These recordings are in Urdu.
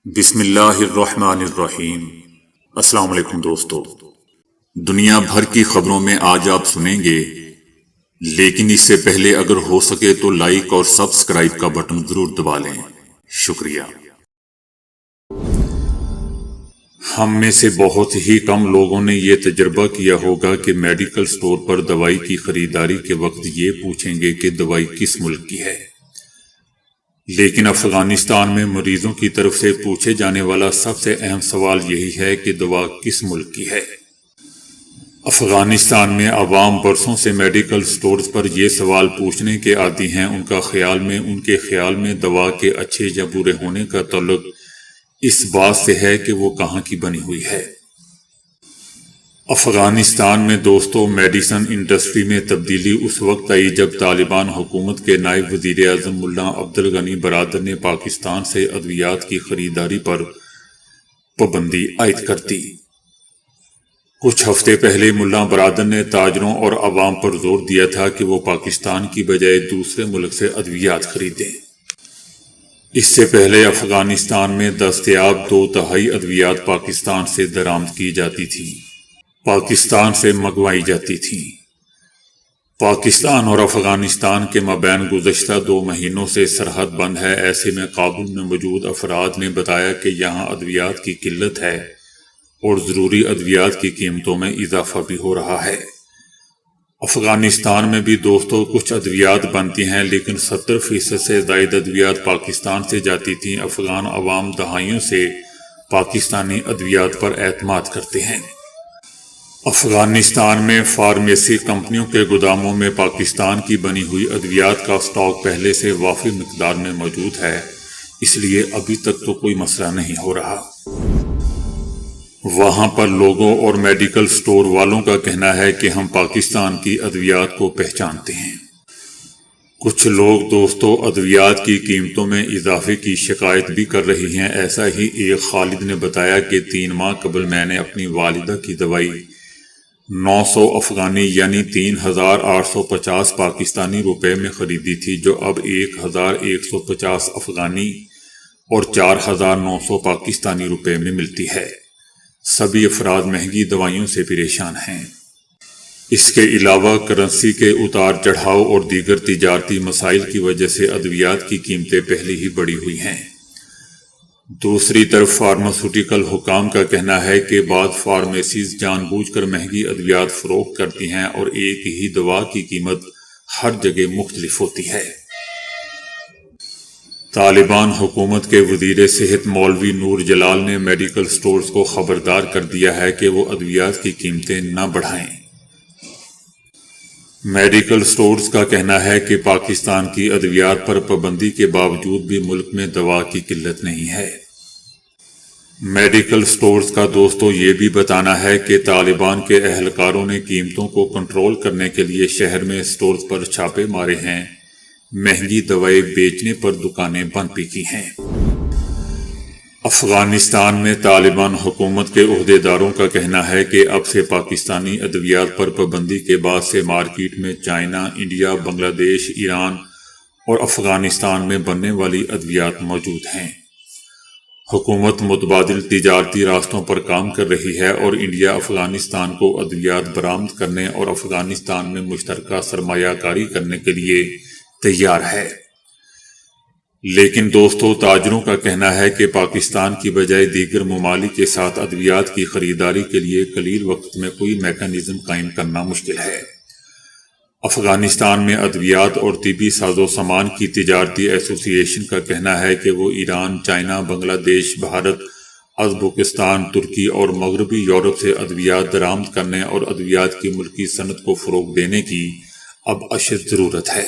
بسم اللہ الرحمن الرحیم۔ السلام علیکم دوستو، دنیا بھر کی خبروں میں آج آپ سنیں گے، لیکن اس سے پہلے اگر ہو سکے تو لائک اور سبسکرائب کا بٹن ضرور دبا لیں۔ شکریہ۔ ہم میں سے بہت ہی کم لوگوں نے یہ تجربہ کیا ہوگا کہ میڈیکل سٹور پر دوائی کی خریداری کے وقت یہ پوچھیں گے کہ دوائی کس ملک کی ہے، لیکن افغانستان میں مریضوں کی طرف سے پوچھے جانے والا سب سے اہم سوال یہی ہے کہ دوا کس ملک کی ہے۔ افغانستان میں عوام برسوں سے میڈیکل سٹورز پر یہ سوال پوچھنے کے عادی ہیں۔ ان کے خیال میں دوا کے اچھے یا برے ہونے کا تعلق اس بات سے ہے کہ وہ کہاں کی بنی ہوئی ہے۔ افغانستان میں دوستو، میڈیسن انڈسٹری میں تبدیلی اس وقت آئی جب طالبان حکومت کے نائب وزیر اعظم ملا عبدالغنی برادر نے پاکستان سے ادویات کی خریداری پر پابندی عائد کر دی۔ کچھ ہفتے پہلے ملا برادر نے تاجروں اور عوام پر زور دیا تھا کہ وہ پاکستان کی بجائے دوسرے ملک سے ادویات خریدیں۔ اس سے پہلے افغانستان میں دستیاب 2/3 ادویات پاکستان سے درآمد کی جاتی تھی، پاکستان سے منگوائی جاتی تھی۔ پاکستان اور افغانستان کے مابین گزشتہ 2 مہینوں سے سرحد بند ہے۔ ایسے میں کابل میں موجود افراد نے بتایا کہ یہاں ادویات کی قلت ہے اور ضروری ادویات کی قیمتوں میں اضافہ بھی ہو رہا ہے۔ افغانستان میں بھی دوستو کچھ ادویات بنتی ہیں، لیکن 70% سے زائد ادویات پاکستان سے جاتی تھیں۔ افغان عوام دہائیوں سے پاکستانی ادویات پر اعتماد کرتے ہیں۔ افغانستان میں فارمیسی کمپنیوں کے گوداموں میں پاکستان کی بنی ہوئی ادویات کا سٹاک پہلے سے وافر مقدار میں موجود ہے، اس لیے ابھی تک تو کوئی مسئلہ نہیں ہو رہا۔ وہاں پر لوگوں اور میڈیکل سٹور والوں کا کہنا ہے کہ ہم پاکستان کی ادویات کو پہچانتے ہیں۔ کچھ لوگ دوستو ادویات کی قیمتوں میں اضافے کی شکایت بھی کر رہی ہیں۔ ایسا ہی ایک خالد نے بتایا کہ 3 ماہ قبل میں نے اپنی والدہ کی دوائی 900 افغانی یعنی 3850 پاکستانی روپے میں خریدی تھی، جو اب 1150 افغانی اور 4900 پاکستانی روپے میں ملتی ہے۔ سبھی افراد مہنگی دوائیوں سے پریشان ہیں۔ اس کے علاوہ کرنسی کے اتار چڑھاؤ اور دیگر تجارتی مسائل کی وجہ سے ادویات کی قیمتیں پہلے ہی بڑھی ہوئی ہیں۔ دوسری طرف فارماسیوٹیکل حکام کا کہنا ہے کہ بعض فارمیسیز جان بوجھ کر مہنگی ادویات فروخت کرتی ہیں اور ایک ہی دوا کی قیمت ہر جگہ مختلف ہوتی ہے۔ طالبان حکومت کے وزیر صحت مولوی نور جلال نے میڈیکل سٹورز کو خبردار کر دیا ہے کہ وہ ادویات کی قیمتیں نہ بڑھائیں۔ میڈیکل سٹورز کا کہنا ہے کہ پاکستان کی ادویات پر پابندی کے باوجود بھی ملک میں دوا کی قلت نہیں ہے۔ میڈیکل سٹورز کا دوستو یہ بھی بتانا ہے کہ طالبان کے اہلکاروں نے قیمتوں کو کنٹرول کرنے کے لیے شہر میں سٹورز پر چھاپے مارے ہیں، مہنگی دوائیں بیچنے پر دکانیں بند بھی کی ہیں۔ افغانستان میں طالبان حکومت کے عہدیداروں کا کہنا ہے کہ اب سے پاکستانی ادویات پر پابندی کے بعد سے مارکیٹ میں چائنا، انڈیا، بنگلہ دیش، ایران اور افغانستان میں بننے والی ادویات موجود ہیں۔ حکومت متبادل تجارتی راستوں پر کام کر رہی ہے اور انڈیا افغانستان کو ادویات برآمد کرنے اور افغانستان میں مشترکہ سرمایہ کاری کرنے کے لیے تیار ہے۔ لیکن دوستو تاجروں کا کہنا ہے کہ پاکستان کی بجائے دیگر ممالک کے ساتھ ادویات کی خریداری کے لیے قلیل وقت میں کوئی میکانزم قائم کرنا مشکل ہے۔ افغانستان میں ادویات اور طبی ساز و سامان کی تجارتی ایسوسی ایشن کا کہنا ہے کہ وہ ایران، چائنا، بنگلہ دیش، بھارت، ازبکستان، ترکی اور مغربی یورپ سے ادویات درآمد کرنے اور ادویات کی ملکی صنعت کو فروغ دینے کی اب اشد ضرورت ہے۔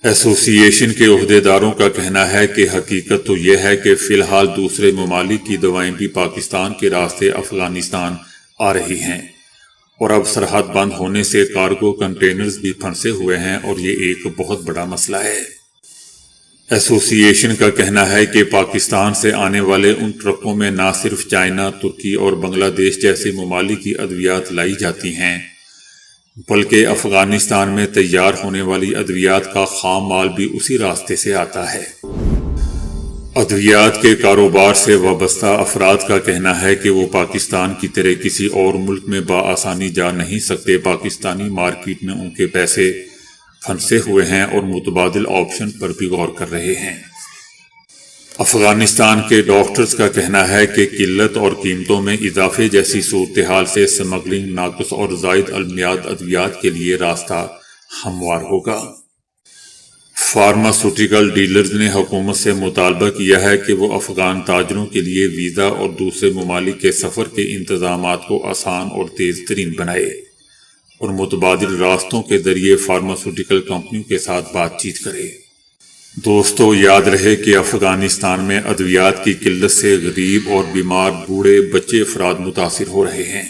ایسوسی ایشن کے عہدیداروں کا کہنا ہے کہ حقیقت تو یہ ہے کہ فی الحال دوسرے ممالک کی دوائیں بھی پاکستان کے راستے افغانستان آ رہی ہیں، اور اب سرحد بند ہونے سے کارگو کنٹینرز بھی پھنسے ہوئے ہیں اور یہ ایک بہت بڑا مسئلہ ہے۔ ایسوسی ایشن کا کہنا ہے کہ پاکستان سے آنے والے ان ٹرکوں میں نہ صرف چائنا، ترکی اور بنگلہ دیش جیسے ممالک کی ادویات لائی جاتی ہیں، بلکہ افغانستان میں تیار ہونے والی ادویات کا خام مال بھی اسی راستے سے آتا ہے۔ ادویات کے کاروبار سے وابستہ افراد کا کہنا ہے کہ وہ پاکستان کی طرح کسی اور ملک میں بآسانی جا نہیں سکتے۔ پاکستانی مارکیٹ میں ان کے پیسے پھنسے ہوئے ہیں اور متبادل آپشن پر بھی غور کر رہے ہیں۔ افغانستان کے ڈاکٹرز کا کہنا ہے کہ قلت اور قیمتوں میں اضافے جیسی صورتحال سے سمگلنگ، ناقص اور زائد المیعاد ادویات کے لیے راستہ ہموار ہوگا۔ فارماسوٹیکل ڈیلرز نے حکومت سے مطالبہ کیا ہے کہ وہ افغان تاجروں کے لیے ویزا اور دوسرے ممالک کے سفر کے انتظامات کو آسان اور تیز ترین بنائے اور متبادل راستوں کے ذریعے فارماسوٹیکل کمپنیوں کے ساتھ بات چیت کرے۔ دوستو، یاد رہے کہ افغانستان میں ادویات کی قلت سے غریب اور بیمار بوڑھے بچے افراد متاثر ہو رہے ہیں۔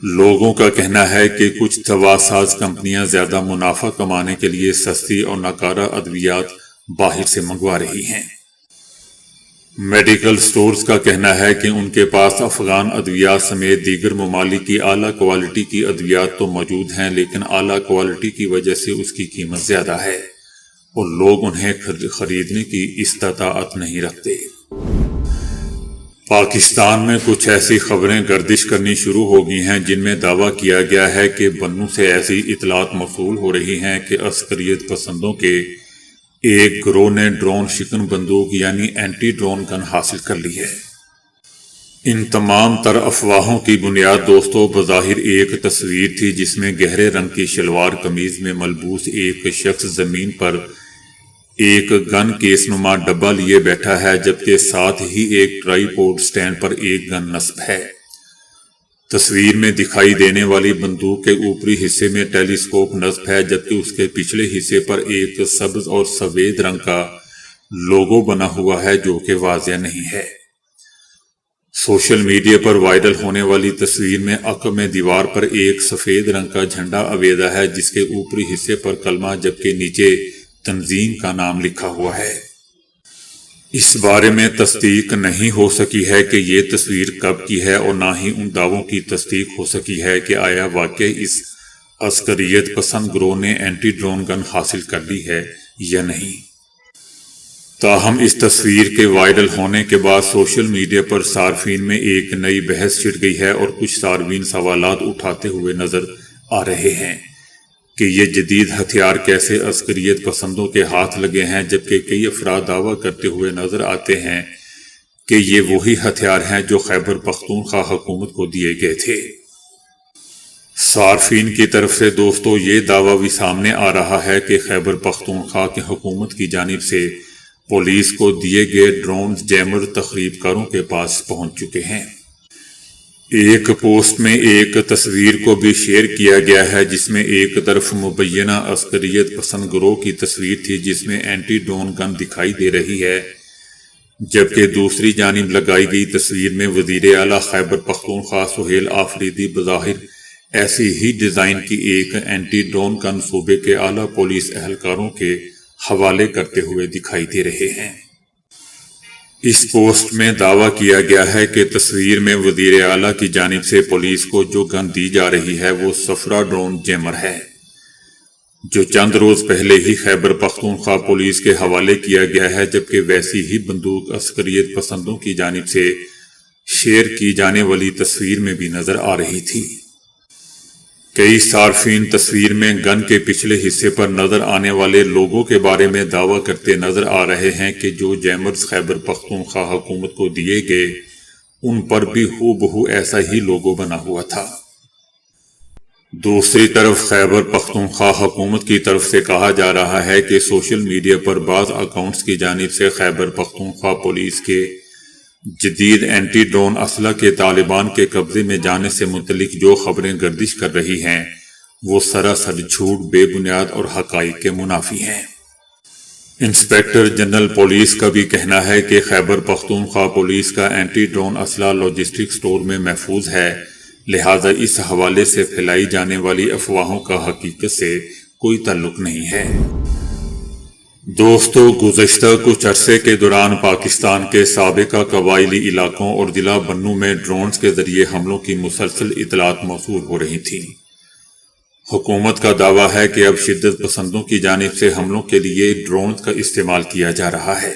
لوگوں کا کہنا ہے کہ کچھ دوا ساز کمپنیاں زیادہ منافع کمانے کے لیے سستی اور ناکارہ ادویات باہر سے منگوا رہی ہیں۔ میڈیکل سٹورز کا کہنا ہے کہ ان کے پاس افغان ادویات سمیت دیگر ممالک کی اعلیٰ کوالٹی کی ادویات تو موجود ہیں، لیکن اعلیٰ کوالٹی کی وجہ سے اس کی قیمت زیادہ ہے اور لوگ انہیں خریدنے کی استطاعت نہیں رکھتے۔ پاکستان میں کچھ ایسی خبریں گردش کرنی شروع ہو گئی ہیں جن میں دعویٰ کیا گیا ہے کہ بنوں سے ایسی اطلاعات موصول ہو رہی ہیں کہ عسکریت پسندوں کے ایک گروہ نے ڈرون شکن بندوق یعنی اینٹی ڈرون گن حاصل کر لی ہے۔ ان تمام تر افواہوں کی بنیاد دوستوں بظاہر ایک تصویر تھی جس میں گہرے رنگ کی شلوار قمیض میں ملبوس ایک شخص زمین پر ایک گن کیس نما ڈبہ لیے بیٹھا ہے، جبکہ ساتھ ہی ایک ٹرائی پوڈ سٹینڈ پر ایک گن نصب ہے۔ تصویر میں دکھائی دینے والی بندوق کے اوپری حصے میں ٹیلی اسکوپ نصب ہے، جبکہ اس کے پچھلے حصے پر ایک سبز اور سفید رنگ کا لوگو بنا ہوا ہے جو کہ واضح نہیں ہے۔ سوشل میڈیا پر وائرل ہونے والی تصویر میں عقب میں دیوار پر ایک سفید رنگ کا جھنڈا آویزہ ہے جس کے اوپری حصے پر کلمہ جبکہ نیچے تنظیم کا نام لکھا ہوا ہے۔ اس بارے میں تصدیق نہیں ہو سکی ہے کہ یہ تصویر کب کی ہے اور نہ ہی ان دعووں کی تصدیق ہو سکی ہے کہ آیا واقعی اس عسکریت پسند گروہ نے اینٹی ڈرون گن حاصل کر لی ہے یا نہیں۔ تاہم اس تصویر کے وائرل ہونے کے بعد سوشل میڈیا پر صارفین میں ایک نئی بحث چھڑ گئی ہے اور کچھ صارفین سوالات اٹھاتے ہوئے نظر آ رہے ہیں کہ یہ جدید ہتھیار کیسے عسکریت پسندوں کے ہاتھ لگے ہیں، جبکہ کئی افراد دعویٰ کرتے ہوئے نظر آتے ہیں کہ یہ وہی ہتھیار ہیں جو خیبر پختونخوا حکومت کو دیے گئے تھے۔ صارفین کی طرف سے دوستو یہ دعویٰ بھی سامنے آ رہا ہے کہ خیبر پختونخوا کی حکومت کی جانب سے پولیس کو دیے گئے ڈرون جیمر تخریب کاروں کے پاس پہنچ چکے ہیں۔ ایک پوسٹ میں ایک تصویر کو بھی شیئر کیا گیا ہے جس میں ایک طرف مبینہ عسکریت پسند گروہ کی تصویر تھی جس میں اینٹی ڈرون گن دکھائی دے رہی ہے، جبکہ دوسری جانب لگائی گئی تصویر میں وزیر اعلیٰ خیبر پختونخوا سہیل آفریدی بظاہر ایسی ہی ڈیزائن کی ایک اینٹی ڈرون گن صوبے کے اعلیٰ پولیس اہلکاروں کے حوالے کرتے ہوئے دکھائی دے رہے ہیں۔ اس پوسٹ میں دعویٰ کیا گیا ہے کہ تصویر میں وزیر اعلیٰ کی جانب سے پولیس کو جو گن دی جا رہی ہے وہ صفرا ڈرون جیمر ہے، جو چند روز پہلے ہی خیبر پختونخوا پولیس کے حوالے کیا گیا ہے، جبکہ ویسی ہی بندوق عسکریت پسندوں کی جانب سے شیئر کی جانے والی تصویر میں بھی نظر آ رہی تھی۔ کئی صارفین تصویر میں گن کے پچھلے حصے پر نظر آنے والے لوگوں کے بارے میں دعویٰ کرتے نظر آ رہے ہیں کہ جو جیمرز خیبر پختونخوا حکومت کو دیے گئے ان پر بھی ہو بہو ایسا ہی لوگو بنا ہوا تھا۔ دوسری طرف خیبر پختونخوا حکومت کی طرف سے کہا جا رہا ہے کہ سوشل میڈیا پر بعض اکاؤنٹس کی جانب سے خیبر پختونخوا پولیس کے جدید اینٹی ڈرون اسلحہ کے طالبان کے قبضے میں جانے سے متعلق جو خبریں گردش کر رہی ہیں وہ سراسر جھوٹ، بے بنیاد اور حقائق کے منافی ہیں۔ انسپکٹر جنرل پولیس کا بھی کہنا ہے کہ خیبر پختونخوا پولیس کا اینٹی ڈرون اسلحہ لاجسٹک سٹور میں محفوظ ہے، لہٰذا اس حوالے سے پھیلائی جانے والی افواہوں کا حقیقت سے کوئی تعلق نہیں ہے۔ دوستو، گزشتہ کچھ عرصے کے دوران پاکستان کے سابقہ قبائلی علاقوں اور ضلع بنوں میں ڈرونز کے ذریعے حملوں کی مسلسل اطلاعات موصول ہو رہی تھیں۔ حکومت کا دعویٰ ہے کہ اب شدت پسندوں کی جانب سے حملوں کے لیے ڈرونز کا استعمال کیا جا رہا ہے۔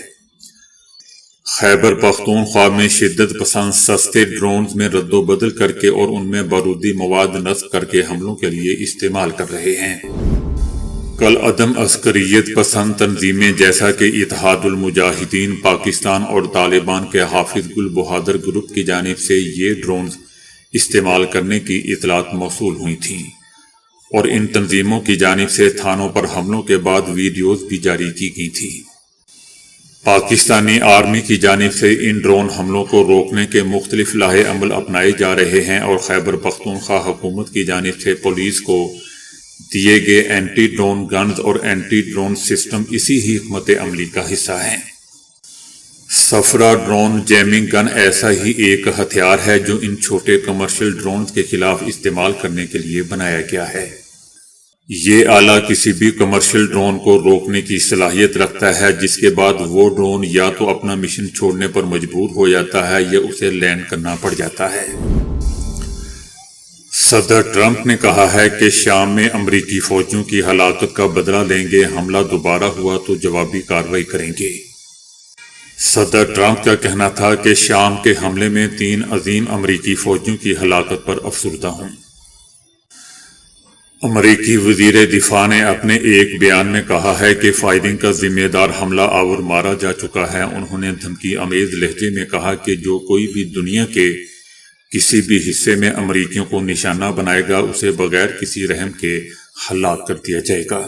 خیبر پختونخوا میں شدت پسند سستے ڈرونز میں رد و بدل کر کے اور ان میں بارودی مواد نصب کر کے حملوں کے لیے استعمال کر رہے ہیں۔ کل عدم عسکریت پسند تنظیمیں جیسا کہ اتحاد المجاہدین پاکستان اور طالبان کے حافظ گل بہادر گروپ کی جانب سے یہ ڈرونز استعمال کرنے کی اطلاعات موصول ہوئی تھیں اور ان تنظیموں کی جانب سے تھانوں پر حملوں کے بعد ویڈیوز بھی جاری کی گئی تھی۔ پاکستانی آرمی کی جانب سے ان ڈرون حملوں کو روکنے کے مختلف لاہے عمل اپنائے جا رہے ہیں اور خیبر پختونخوا حکومت کی جانب سے پولیس کو دیے گئے اینٹی ڈرون گنز اور اینٹی ڈرون سسٹم اسی ہی حکمت عملی کا حصہ ہیں۔ صفرا ڈرون جیمنگ گن ایسا ہی ایک ہتھیار ہے جو ان چھوٹے کمرشل ڈرونز کے خلاف استعمال کرنے کے لیے بنایا گیا ہے۔ یہ آلہ کسی بھی کمرشل ڈرون کو روکنے کی صلاحیت رکھتا ہے، جس کے بعد وہ ڈرون یا تو اپنا مشن چھوڑنے پر مجبور ہو جاتا ہے یا اسے لینڈ کرنا پڑ جاتا ہے۔ صدر ٹرمپ نے کہا ہے کہ شام میں امریکی فوجیوں کی ہلاکت کا بدلہ لیں گے، حملہ دوبارہ ہوا تو جوابی کارروائی کریں گے۔ صدر ٹرمپ کا کہنا تھا کہ شام کے حملے میں 3 عظیم امریکی فوجیوں کی ہلاکت پر افسردہ ہوں۔ امریکی وزیر دفاع نے اپنے ایک بیان میں کہا ہے کہ فائرنگ کا ذمہ دار حملہ آور مارا جا چکا ہے۔ انہوں نے دھمکی آمیز لہجے میں کہا کہ جو کوئی بھی دنیا کے کسی بھی حصے میں امریکیوں کو نشانہ بنائے گا اسے بغیر کسی رحم کے ہلاک کر دیا جائے گا۔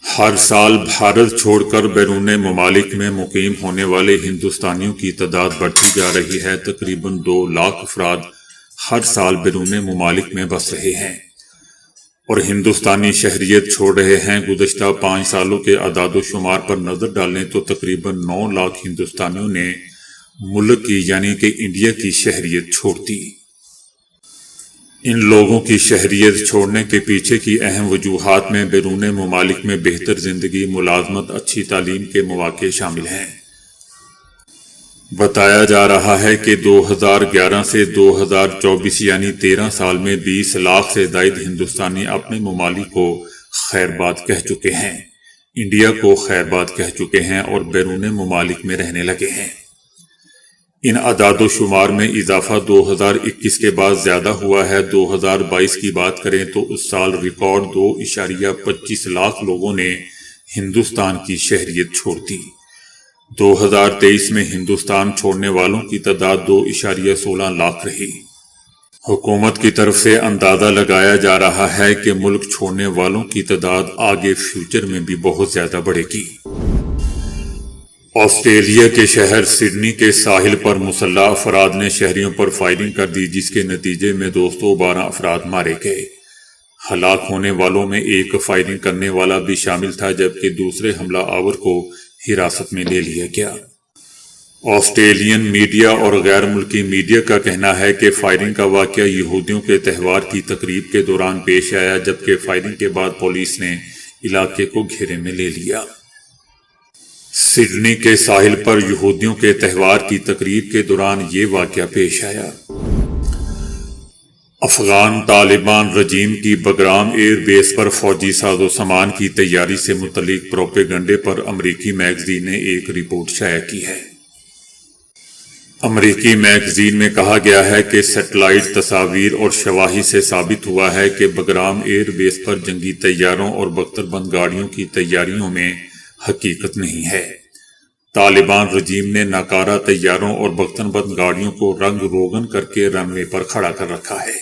ہر سال بھارت چھوڑ کر بیرون ممالک میں مقیم ہونے والے ہندوستانیوں کی تعداد بڑھتی جا رہی ہے۔ تقریباً 2 لاکھ افراد ہر سال بیرون ممالک میں بس رہے ہیں اور ہندوستانی شہریت چھوڑ رہے ہیں۔ گزشتہ 5 سالوں کے اعداد و شمار پر نظر ڈالیں تو تقریباً 9 لاکھ ہندوستانیوں نے ملک کی یعنی کہ انڈیا کی شہریت چھوڑ دی۔ ان لوگوں کی شہریت چھوڑنے کے پیچھے کی اہم وجوہات میں بیرون ممالک میں بہتر زندگی، ملازمت، اچھی تعلیم کے مواقع شامل ہیں۔ بتایا جا رہا ہے کہ 2011 سے 2024 یعنی 13 سال میں 20 لاکھ سے زائد ہندوستانی اپنے ممالک کو خیر باد کہہ چکے ہیں، انڈیا کو خیر باد کہہ چکے ہیں اور بیرون ممالک میں رہنے لگے ہیں۔ ان اعداد و شمار میں اضافہ 2021 کے بعد زیادہ ہوا ہے۔ 2022 کی بات کریں تو اس سال ریکارڈ 2.25 لاکھ لوگوں نے ہندوستان کی شہریت چھوڑ دی۔ 2023 میں ہندوستان چھوڑنے والوں کی تعداد 2.16 لاکھ رہی۔ حکومت کی طرف سے اندازہ لگایا جا رہا ہے کہ ملک چھوڑنے والوں کی تعداد آگے فیوچر میں بھی بہت زیادہ بڑھے گی۔ آسٹریلیا کے شہر سڈنی کے ساحل پر مسلح افراد نے شہریوں پر فائرنگ کر دی، جس کے نتیجے میں 212 افراد مارے گئے۔ ہلاک ہونے والوں میں ایک فائرنگ کرنے والا بھی شامل تھا، جبکہ دوسرے حملہ آور کو حراست میں لے لیا گیا۔ آسٹریلین میڈیا اور غیر ملکی میڈیا کا کہنا ہے کہ فائرنگ کا واقعہ یہودیوں کے تہوار کی تقریب کے دوران پیش آیا، جبکہ فائرنگ کے بعد پولیس نے علاقے کو گھیرے میں لے لیا۔ سڈنی کے ساحل پر یہودیوں کے تہوار کی تقریب کے دوران یہ واقعہ پیش آیا۔ افغان طالبان رجیم کی بگرام ایئر بیس پر فوجی ساز و سامان کی تیاری سے متعلق پروپیگنڈے پر امریکی میگزین نے ایک رپورٹ شائع کی ہے۔ امریکی میگزین میں کہا گیا ہے کہ سیٹلائٹ تصاویر اور شواہد سے ثابت ہوا ہے کہ بگرام ایئر بیس پر جنگی طیاروں اور بختر بند گاڑیوں کی تیاریوں میں حقیقت نہیں ہے۔ طالبان رجیم نے ناکارہ طیاروں اور بختر بند گاڑیوں کو رنگ روغن کر کے رن وے پر کھڑا کر رکھا ہے۔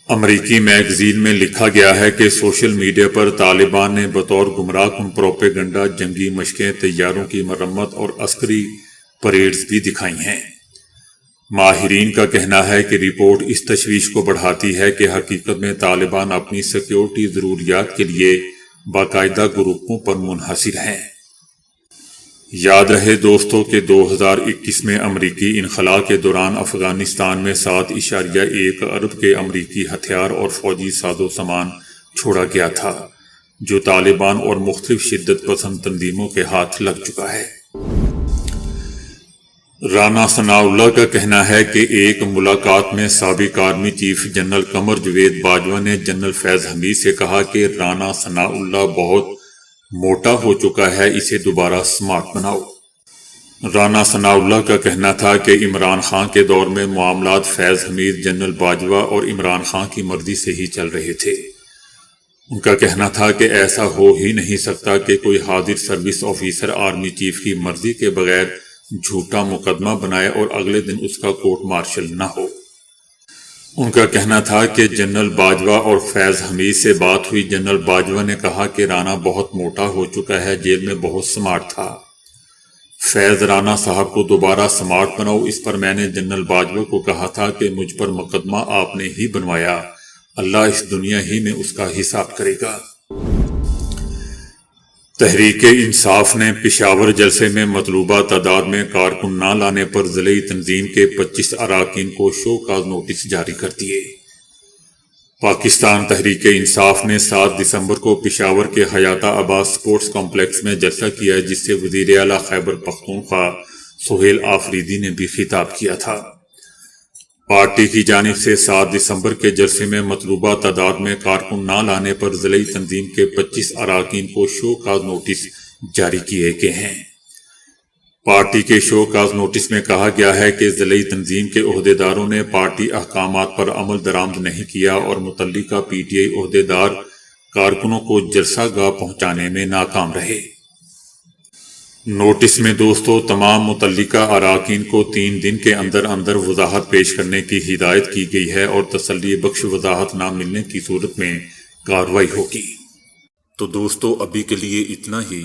امریکی میگزین میں لکھا گیا ہے کہ سوشل میڈیا پر طالبان نے بطور گمراہ کن پروپیگنڈا جنگی مشقیں، طیاروں کی مرمت اور عسکری پریڈز بھی دکھائی ہیں۔ ماہرین کا کہنا ہے کہ رپورٹ اس تشویش کو بڑھاتی ہے کہ حقیقت میں طالبان اپنی سیکیورٹی ضروریات کے لیے باقاعدہ گروپوں پر منحصر ہیں۔ یاد رہے دوستو کہ 2021 میں امریکی انخلاء کے دوران افغانستان میں 7.1 ارب کے امریکی ہتھیار اور فوجی ساز و سامان چھوڑا گیا تھا، جو طالبان اور مختلف شدت پسند تنظیموں کے ہاتھ لگ چکا ہے۔ رانا ثناء اللہ کا کہنا ہے کہ ایک ملاقات میں سابق army chief general Qamar Javed Bajwa نے جنرل فیض حمید سے کہا کہ رانا ثناء اللہ بہت موٹا ہو چکا ہے، اسے دوبارہ سمارٹ بناؤ۔ رانا ثناء اللہ کا کہنا تھا کہ عمران خان کے دور میں معاملات فیض حمید، جنرل باجوہ اور عمران خان کی مرضی سے ہی چل رہے تھے۔ ان کا کہنا تھا کہ ایسا ہو ہی نہیں سکتا کہ کوئی حاضر سروس آفیسر آرمی چیف کی مرضی کے بغیر جھوٹا مقدمہ بنائے اور اگلے دن اس کا کورٹ مارشل نہ ہو۔ ان کا کہنا تھا کہ جنرل باجوہ اور فیض حمید سے بات ہوئی۔ جنرل باجوہ نے کہا کہ رانا بہت موٹا ہو چکا ہے، جیل میں بہت سمارٹ تھا۔ فیض رانا صاحب کو دوبارہ سمارٹ بناؤ۔ اس پر میں نے جنرل باجوہ کو کہا تھا کہ مجھ پر مقدمہ آپ نے ہی بنوایا، اللہ اس دنیا ہی میں اس کا حساب کرے گا۔ تحریک انصاف نے پشاور جلسے میں مطلوبہ تعداد میں کارکن نہ لانے پر ضلعی تنظیم کے 25 اراکین کو شو کاز نوٹس جاری کر دیے۔ پاکستان تحریک انصاف نے 7 دسمبر کو پشاور کے حیات آباد سپورٹس کمپلیکس میں جلسہ کیا، جس سے وزیر اعلیٰ خیبر پختونخوا سہیل آفریدی نے بھی خطاب کیا تھا۔ پارٹی کی جانب سے 7 دسمبر کے جلسے میں مطلوبہ تعداد میں کارکن نہ لانے پر ضلعی تنظیم کے 25 اراکین کو شو کاز نوٹس جاری کیے گئے ہیں۔ پارٹی کے شو کاز نوٹس میں کہا گیا ہے کہ ضلعی تنظیم کے عہدیداروں نے پارٹی احکامات پر عمل درآمد نہیں کیا اور متعلقہ پی ٹی آئی عہدیدار کارکنوں کو جلسہ گاہ پہنچانے میں ناکام رہے۔ نوٹس میں دوستو تمام متعلقہ اراکین کو 3 دن کے اندر اندر وضاحت پیش کرنے کی ہدایت کی گئی ہے اور تسلی بخش وضاحت نہ ملنے کی صورت میں کارروائی ہوگی۔ تو دوستو ابھی کے لیے اتنا ہی۔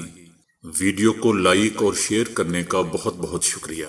ویڈیو کو لائک اور شیئر کرنے کا بہت بہت شکریہ۔